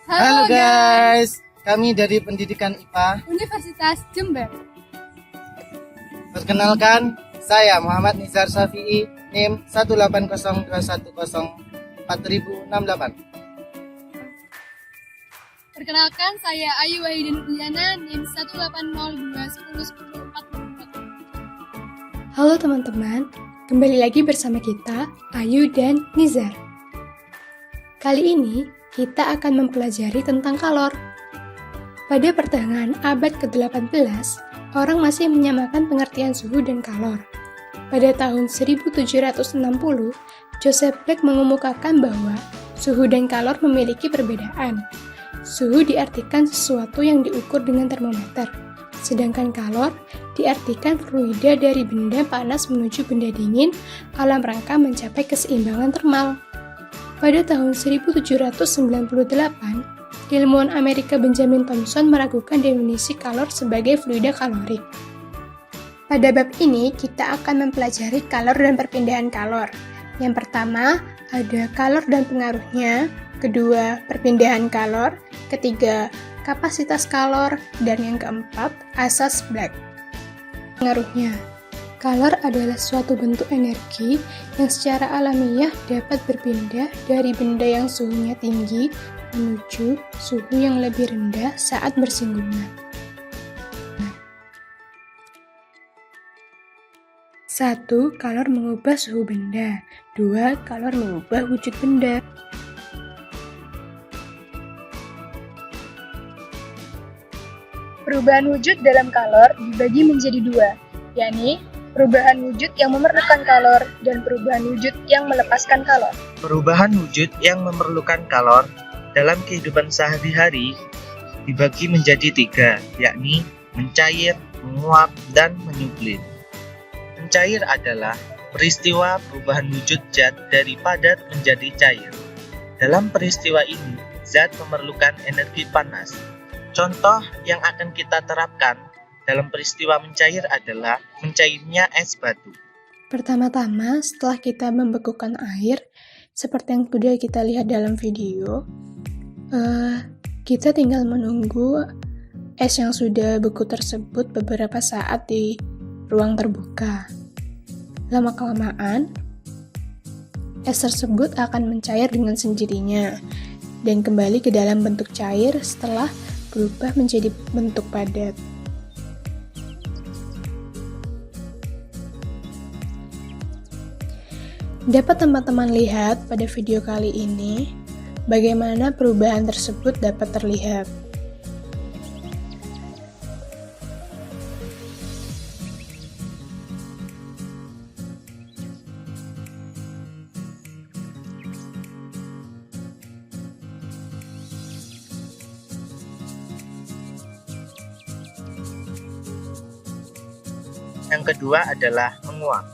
Halo guys, kami dari Pendidikan IPA Universitas Jember. Perkenalkan, saya Muhammad Nizar Syafi'i, NIM 1802104.068. Perkenalkan, saya Ayu Wahidin Uliana, NIM 1802104. Halo teman-teman, kembali lagi bersama kita, Ayu dan Nizar. Kali ini, kita akan mempelajari tentang kalor. Pada pertengahan abad ke-18, orang masih menyamakan pengertian suhu dan kalor. Pada tahun 1760, Joseph Black mengemukakan bahwa suhu dan kalor memiliki perbedaan. Suhu diartikan sesuatu yang diukur dengan termometer, sedangkan kalor diartikan fluida dari benda panas menuju benda dingin dalam rangka mencapai keseimbangan termal. Pada tahun 1798, ilmuwan Amerika Benjamin Thomson meragukan definisi kalor sebagai fluida kalorik. Pada bab ini, kita akan mempelajari kalor dan perpindahan kalor. Yang pertama, ada kalor dan pengaruhnya. Kedua, perpindahan kalor. Ketiga, kapasitas kalor. Dan yang keempat, asas Black. Pengaruhnya. Kalor adalah suatu bentuk energi yang secara alamiah dapat berpindah dari benda yang suhunya tinggi menuju suhu yang lebih rendah saat bersinggungan. 1. Kalor mengubah suhu benda. 2. Kalor mengubah wujud benda. Perubahan wujud dalam kalor dibagi menjadi dua, yakni perubahan wujud yang memerlukan kalor dan perubahan wujud yang melepaskan kalor. Perubahan wujud yang memerlukan kalor dalam kehidupan sehari-hari dibagi menjadi tiga, yakni mencair, menguap, dan menyublim. Mencair adalah peristiwa perubahan wujud zat dari padat menjadi cair. Dalam peristiwa ini, zat memerlukan energi panas. Contoh yang akan kita terapkan dalam peristiwa mencair adalah mencairnya es batu. Pertama-tama, setelah kita membekukan air, seperti yang sudah kita lihat dalam video, kita tinggal menunggu es yang sudah beku tersebut beberapa saat di ruang terbuka. Lama-kelamaan, es tersebut akan mencair dengan sendirinya dan kembali ke dalam bentuk cair setelah berubah menjadi bentuk padat. Dapat teman-teman lihat pada video kali ini bagaimana perubahan tersebut dapat terlihat. Yang kedua adalah menguap.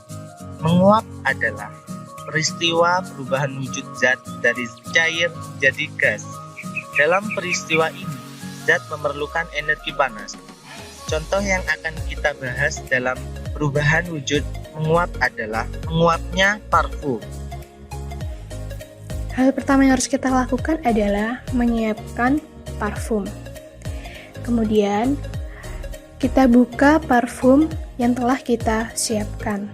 Menguap adalah peristiwa perubahan wujud zat dari cair menjadi gas. Dalam peristiwa ini, zat memerlukan energi panas. Contoh yang akan kita bahas dalam perubahan wujud menguap adalah menguapnya parfum. Hal pertama yang harus kita lakukan adalah menyiapkan parfum. Kemudian, kita buka parfum yang telah kita siapkan.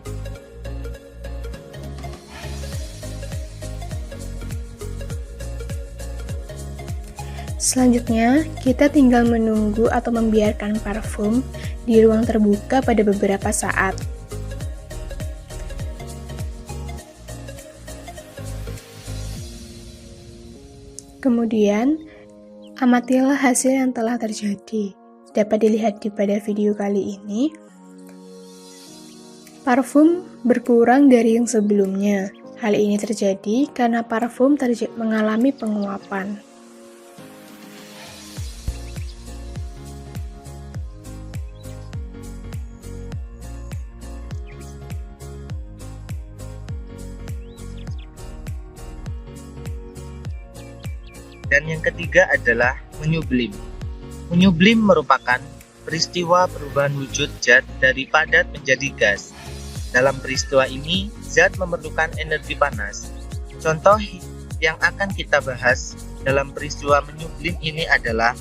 Selanjutnya, kita tinggal menunggu atau membiarkan parfum di ruang terbuka pada beberapa saat. Kemudian, amatilah hasil yang telah terjadi. Dapat dilihat pada video kali ini, parfum berkurang dari yang sebelumnya. Hal ini terjadi karena parfum mengalami penguapan. Dan yang ketiga adalah menyublim. Menyublim merupakan peristiwa perubahan wujud zat dari padat menjadi gas. Dalam peristiwa ini, zat memerlukan energi panas. Contoh yang akan kita bahas dalam peristiwa menyublim ini adalah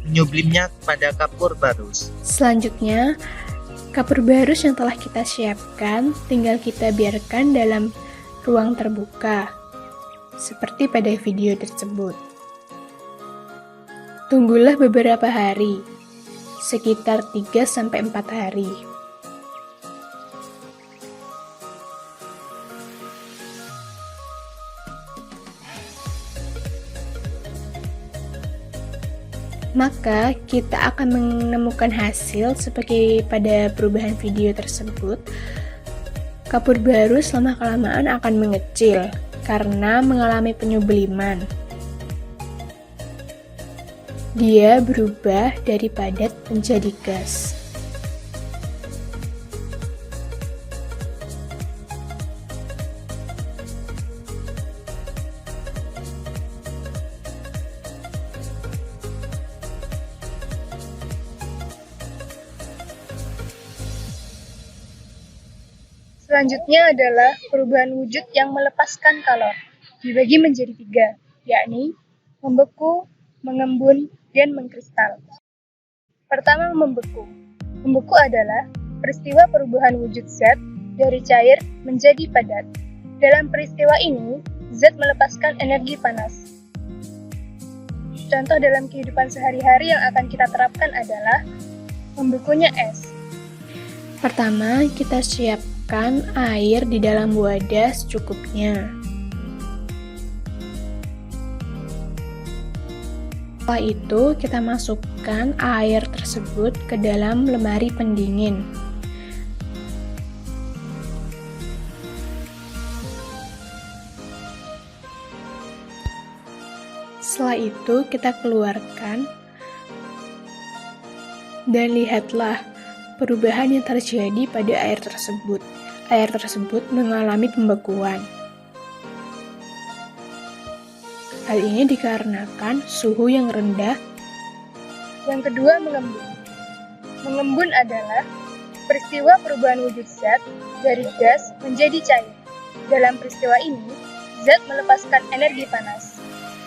menyublimnya pada kapur barus. Selanjutnya, kapur barus yang telah kita siapkan tinggal kita biarkan dalam ruang terbuka, seperti pada video tersebut. Tunggulah beberapa hari, sekitar 3-4 hari. Maka kita akan menemukan hasil seperti pada perubahan video tersebut. Kapur barus lama-kelamaan akan mengecil karena mengalami penyubliman. Dia berubah dari padat menjadi gas. Selanjutnya adalah perubahan wujud yang melepaskan kalor, dibagi menjadi 3, yakni membeku, mengembun, dan mengkristal. Pertama, membeku. Membeku adalah peristiwa perubahan wujud zat dari cair menjadi padat. Dalam peristiwa ini, zat melepaskan energi panas. Contoh dalam kehidupan sehari-hari yang akan kita terapkan adalah membekunya es. Pertama, kita siapkan air di dalam wadah secukupnya. Setelah itu, kita masukkan air tersebut ke dalam lemari pendingin. Setelah itu, kita keluarkan dan lihatlah perubahan yang terjadi pada air tersebut. Air tersebut mengalami pembekuan. Hal ini dikarenakan suhu yang rendah. Yang kedua, mengembun. Mengembun adalah peristiwa perubahan wujud zat dari gas menjadi cair. Dalam peristiwa ini, zat melepaskan energi panas.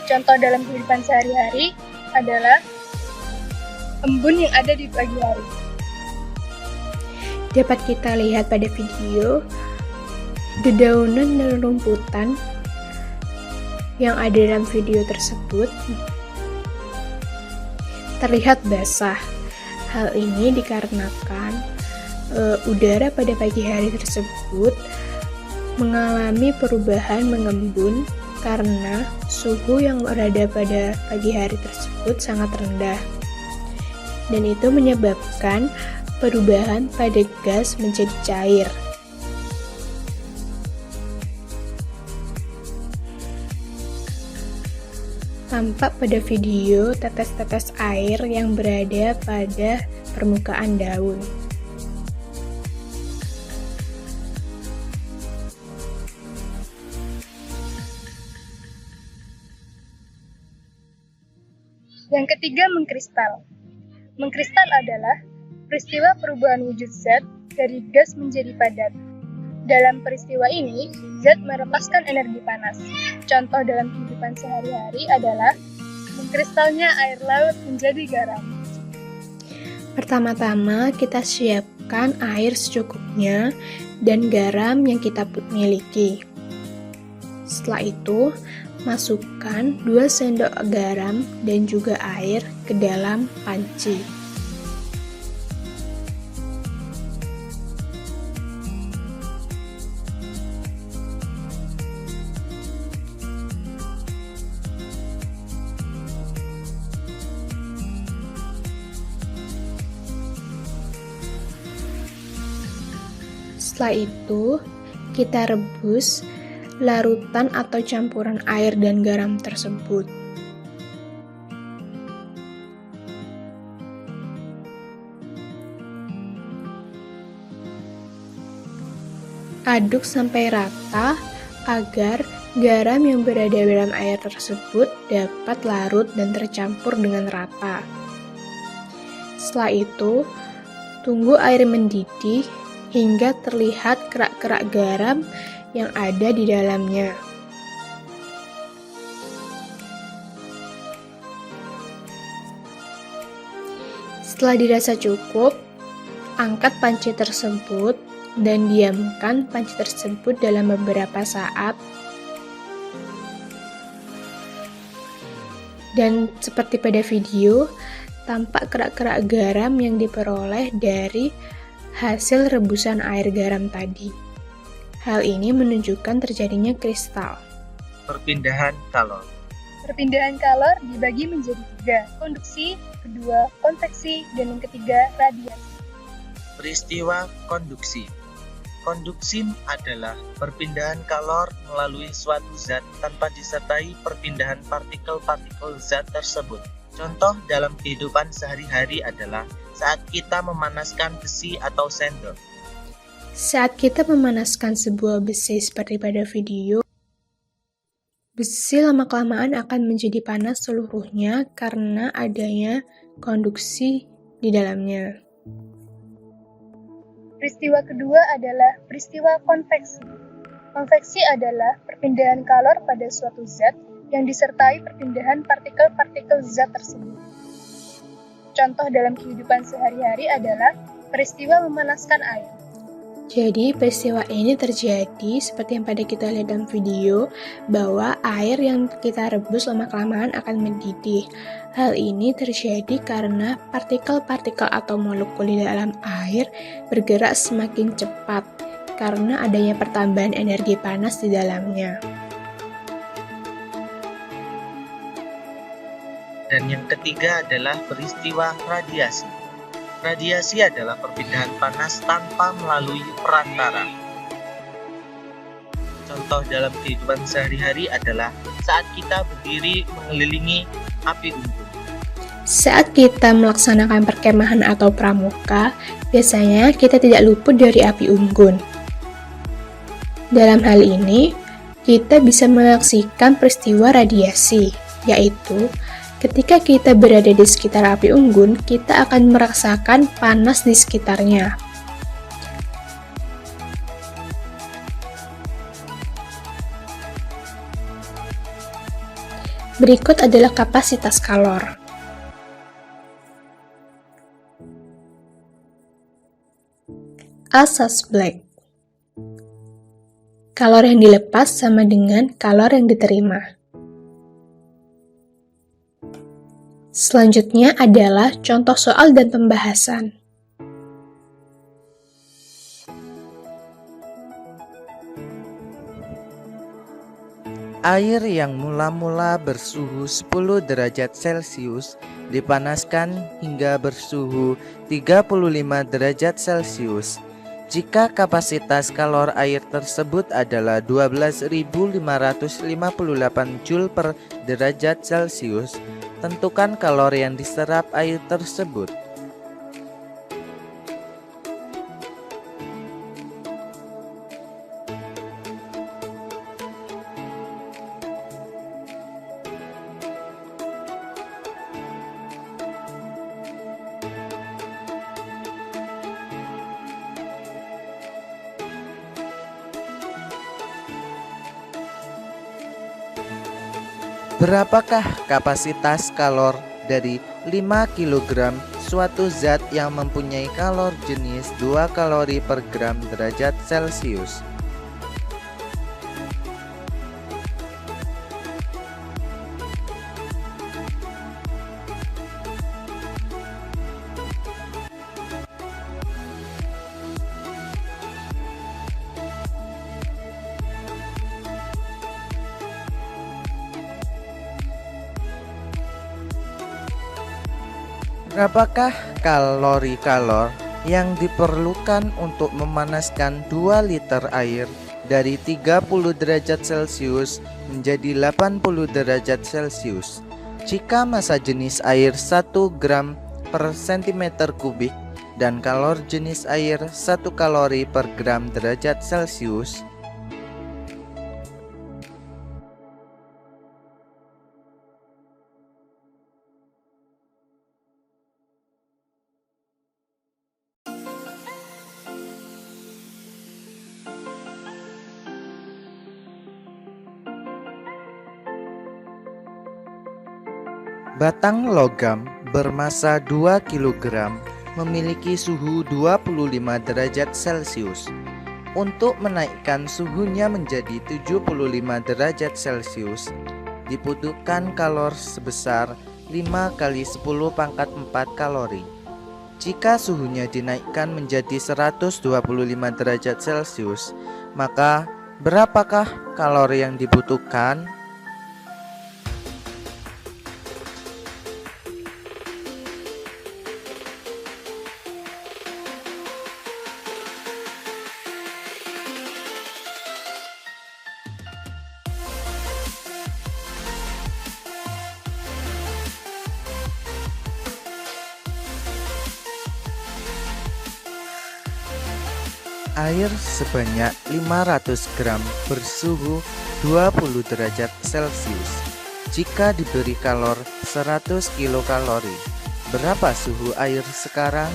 Contoh dalam kehidupan sehari-hari adalah embun yang ada di pagi hari. Dapat kita lihat pada video, dedaunan dan rumputan yang ada dalam video tersebut terlihat basah. Hal ini dikarenakan udara pada pagi hari tersebut mengalami perubahan mengembun karena suhu yang berada pada pagi hari tersebut sangat rendah, dan itu menyebabkan perubahan pada gas menjadi cair. Tampak pada video tetes-tetes air yang berada pada permukaan daun. Yang ketiga, mengkristal. Mengkristal adalah peristiwa perubahan wujud zat dari gas menjadi padat. Dalam peristiwa ini, zat melepaskan energi panas. Contoh dalam kehidupan sehari-hari adalah mengkristalnya air laut menjadi garam. Pertama-tama kita siapkan air secukupnya dan garam yang kita miliki. Setelah itu, masukkan 2 sendok garam dan juga air ke dalam panci. Setelah itu, kita rebus larutan atau campuran air dan garam tersebut. Aduk sampai rata agar garam yang berada dalam air tersebut dapat larut dan tercampur dengan rata. Setelah itu, tunggu air mendidih hingga terlihat kerak-kerak garam yang ada di dalamnya. Setelah dirasa cukup, angkat panci tersebut dan diamkan panci tersebut dalam beberapa saat. Dan seperti pada video, tampak kerak-kerak garam yang diperoleh dari hasil rebusan air garam tadi. Hal ini menunjukkan terjadinya kristal. Perpindahan kalor. Perpindahan kalor dibagi menjadi 3, konduksi, kedua, konveksi, dan yang ketiga, radiasi. Peristiwa konduksi. Konduksi adalah perpindahan kalor melalui suatu zat tanpa disertai perpindahan partikel-partikel zat tersebut. Contoh dalam kehidupan sehari-hari adalah saat kita memanaskan besi atau sendok. Saat kita memanaskan sebuah besi seperti pada video, besi lama-kelamaan akan menjadi panas seluruhnya karena adanya konduksi di dalamnya. Peristiwa kedua adalah peristiwa konveksi. Konveksi adalah perpindahan kalor pada suatu zat yang disertai perpindahan partikel-partikel zat tersebut. Contoh dalam kehidupan sehari-hari adalah peristiwa memanaskan air. Jadi peristiwa ini terjadi seperti yang pada kita lihat dalam video, bahwa air yang kita rebus lama-kelamaan akan mendidih. Hal ini terjadi karena partikel-partikel atau molekul di dalam air bergerak semakin cepat karena adanya pertambahan energi panas di dalamnya. Dan yang ketiga adalah peristiwa radiasi. Radiasi adalah perpindahan panas tanpa melalui perantara. Contoh dalam kehidupan sehari-hari adalah saat kita berdiri mengelilingi api unggun. Saat kita melaksanakan perkemahan atau pramuka, biasanya kita tidak luput dari api unggun. Dalam hal ini, kita bisa menyaksikan peristiwa radiasi, yaitu ketika kita berada di sekitar api unggun, kita akan merasakan panas di sekitarnya. Berikut adalah kapasitas kalor. Asas Black. Kalor yang dilepas sama dengan kalor yang diterima. Selanjutnya adalah contoh soal dan pembahasan. Air yang mula-mula bersuhu 10 derajat Celcius dipanaskan hingga bersuhu 35 derajat Celcius. Jika kapasitas kalor air tersebut adalah 12.558 Joule per derajat Celcius, tentukan kalor yang diserap air tersebut. Berapakah kapasitas kalor dari 5 kg suatu zat yang mempunyai kalor jenis 2 kalori per gram derajat Celcius? Berapakah kalori-kalor yang diperlukan untuk memanaskan 2 liter air dari 30 derajat Celcius menjadi 80 derajat Celcius? Jika massa jenis air 1 gram per cm kubik dan kalor jenis air 1 kalori per gram derajat Celcius, batang logam bermasa 2 kg memiliki suhu 25 derajat Celcius. Untuk menaikkan suhunya menjadi 75 derajat Celcius, dibutuhkan kalori sebesar 5 kali 10 pangkat 4 kalori. Jika suhunya dinaikkan menjadi 125 derajat Celcius, maka berapakah kalori yang dibutuhkan? Air sebanyak 500 gram bersuhu 20 derajat Celcius. Jika diberi kalori 100 kilokalori, berapa suhu air sekarang?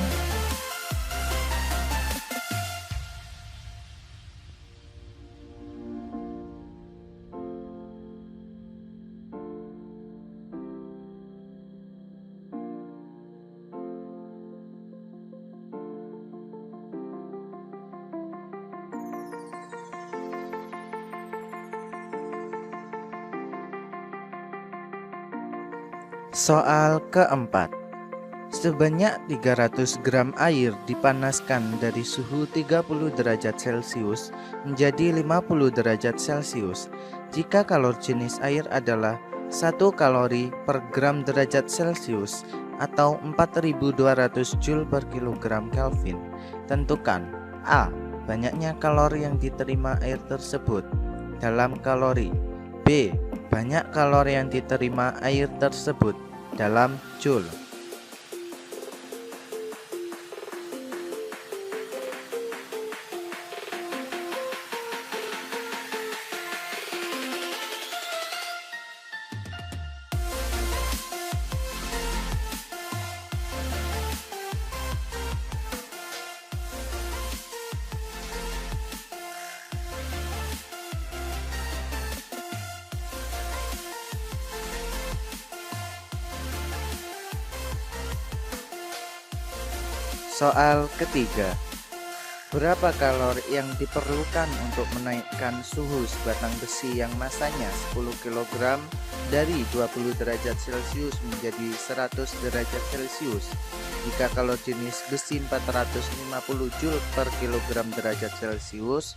Soal keempat. Sebanyak 300 gram air dipanaskan dari suhu 30 derajat Celcius menjadi 50 derajat Celcius. Jika kalori jenis air adalah 1 kalori per gram derajat Celcius atau 4200 Joule per kilogram Kelvin, tentukan A. Banyaknya kalori yang diterima air tersebut dalam kalori. B. Banyak kalori yang diterima air tersebut dalam Joule. Soal ketiga. Berapa kalori yang diperlukan untuk menaikkan suhu sebatang besi yang masanya 10 kg dari 20 derajat Celcius menjadi 100 derajat Celcius? Jika kalori jenis besi 450 Joule per kilogram derajat Celcius,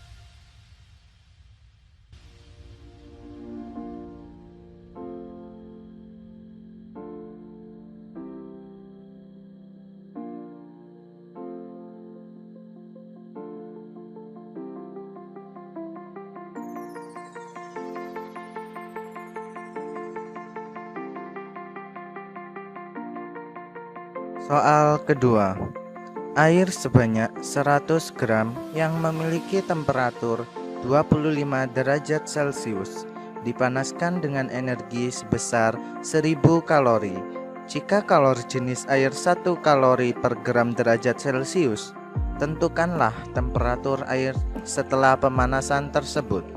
soal kedua. Air sebanyak 100 gram yang memiliki temperatur 25 derajat Celcius dipanaskan dengan energi sebesar 1000 kalori. Jika kalori jenis air 1 kalori per gram derajat Celcius, tentukanlah temperatur air setelah pemanasan tersebut.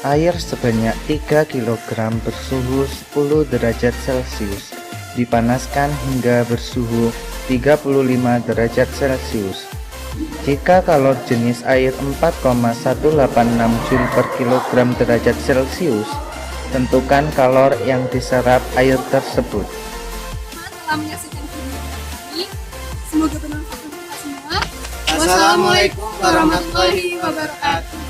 Air sebanyak 3 kg bersuhu 10 derajat Celcius dipanaskan hingga bersuhu 35 derajat Celcius. Jika kalori jenis air 4,186 Joule per kilogram derajat Celcius, tentukan kalori yang diserap air tersebut. Telah menyaksikan video ini, semoga bermanfaat untuk kita semua. Wassalamualaikum warahmatullahi wabarakatuh.